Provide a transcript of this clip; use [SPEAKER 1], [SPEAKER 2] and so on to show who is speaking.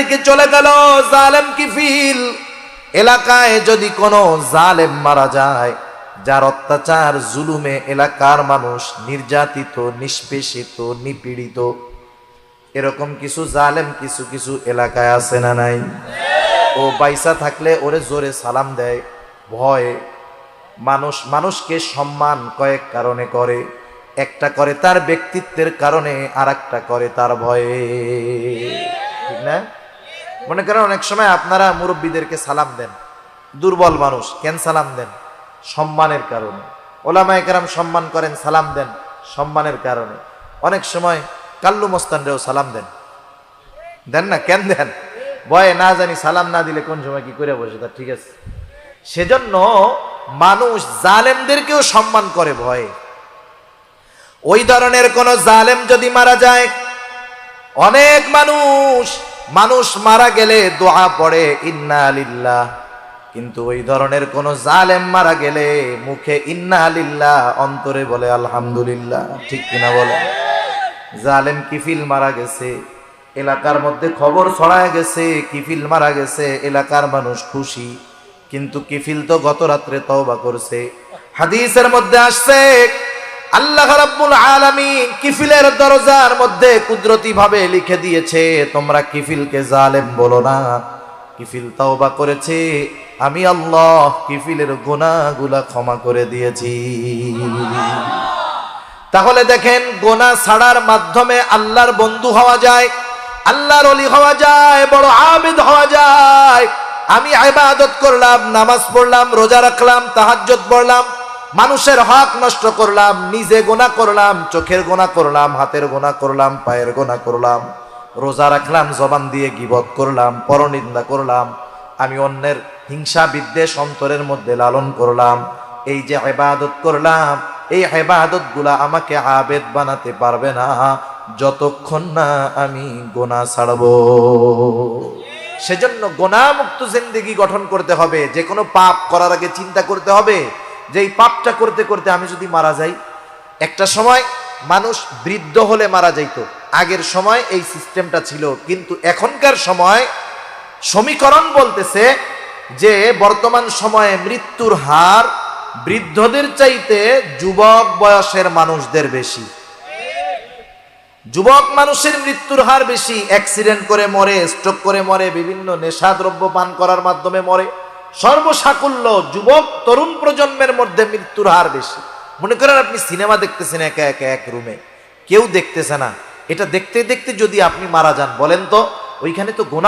[SPEAKER 1] থেকে চলে গেল জালেম কিফিল। এলাকায় যদি কোনো জালেম মারা যায়, যার অত্যাচার জুলুমে এলাকার মানুষ নির্যাতিত, নিষ্পেষিত, নিপীড়িত, এরকম কিছু জালেম কিছু কিছু এলাকায় আছে না নাই? ও বাইসা থাকলে ওরে জোরে সালাম দেয় ভয়ে। মানুষকে সম্মান কয়েক কারণে করে, একটা করে তার ব্যক্তিত্বের কারণে, আর একটা করে তার ভয়ে, ঠিক না? মনে করেন অনেক সময় আপনারা মুরব্বীদেরকে সালাম দেন, দুর্বল মানুষ কেন সালাম দেন? সম্মানের কারণে। ওলামায়ে কেরাম সম্মান করেন, সালাম দেন সম্মানের কারণে। অনেক সময় কাল্লু মস্তানরেও সালাম দেন, দেন না? কেন দেন? ভয়ে, না জানি সালাম না দিলে কোন সময় কি করে বসে, তার ঠিক আছে। সেজন্য মানুষ জালেমদেরকেও সম্মান করে ভয়ে। ওই ধরনের কোন জালেম যদি মারা যায়, অনেক মানুষ মারা গেলে দোয়া পড়ে ইন্না লিল্লাহ, কিন্তু ওই ধরনের কোন জালেম মারা গেলে মুখে ইন্না লিল্লাহ, অন্তরে বলে আলহামদুলিল্লাহ, ঠিক কিনা বলে? জালেম কিফিল মারা গেছে, এলাকার মধ্যে খবর ছড়ায় গেছে কিফিল মারা গেছে, এলাকার মানুষ খুশি, কিন্তু কিফিল তো গত রাত্রে তওবা করছে। হাদিসের মধ্যে আসছে আল্লাহ রাব্বুল আলামিন কিফিলের দরজার মধ্যে কুদরতি ভাবে লিখে দিয়েছে, তোমরা কিফিলকে জালেম বলো না, কিফিল তওবা করেছে, আমি আল্লাহ কিফিলের গুনাহগুলা ক্ষমা করে দিয়েছি। তাহলে দেখেন, গুনাহ ছাড়ার মাধ্যমে আল্লাহর বন্ধু হওয়া যায়, আল্লাহর ওলি হওয়া যায়, বড় আবেদ হওয়া যায়। আমি ইবাদত করলাম, নামাজ পড়লাম, রোজা রাখলাম, তাহাজ্জুদ পড়লাম, মানুষের হক নষ্ট করলাম, নিজে গুনাহ করলাম, চোখের গুনাহ করলাম, হাতের গুনাহ করলাম, পায়ের গুনাহ করলাম, রোজা রাখলাম, জবান দিয়ে গীবত করলাম, পরনিন্দা করলাম, আমি অন্যের হিংসা বিদ্বেষ অন্তরের মধ্যে লালন করলাম। এই যে ইবাদত করলাম, এই ইবাদতগুলা আমাকে আবেদ বানাতে পারবে না যতক্ষণ না আমি গুনাহ ছাড়বো। সেজন্য গুনাহমুক্ত জিন্দেগি গঠন করতে হবে। যে কোনো পাপ করার আগে চিন্তা করতে হবে যে এই পাপটা করতে করতে আমি যদি মারা যাই। একটা সময় মানুষ বৃদ্ধ হলে মারা যাইতো, আগের সময় এই সিস্টেমটা ছিল, কিন্তু এখনকার সময় সমীকরণ বলতেছে যে বর্তমান সময়ে মৃত্যুর হার বৃদ্ধদের চাইতে যুবক বয়সের মানুষদের বেশি। যুবক মানুষের মৃত্যুর হার বেশি, অ্যাক্সিডেন্ট করে মরে, স্ট্রোক করে মরে, বিভিন্ন নেশাদ্রব্য পান করার মাধ্যমে মরে। সর্বসাকুল্য যুবক তরুণ প্রজন্মের মধ্যে মৃত্যুর হার বেশি। মনে করেন আপনি সিনেমা দেখতেছেন একা একা এক রুমে, কেউ দেখতেছে না, এটা দেখতে দেখতে যদি আপনি মারা যান, বলেন তো ওইখানে তো গুনাহ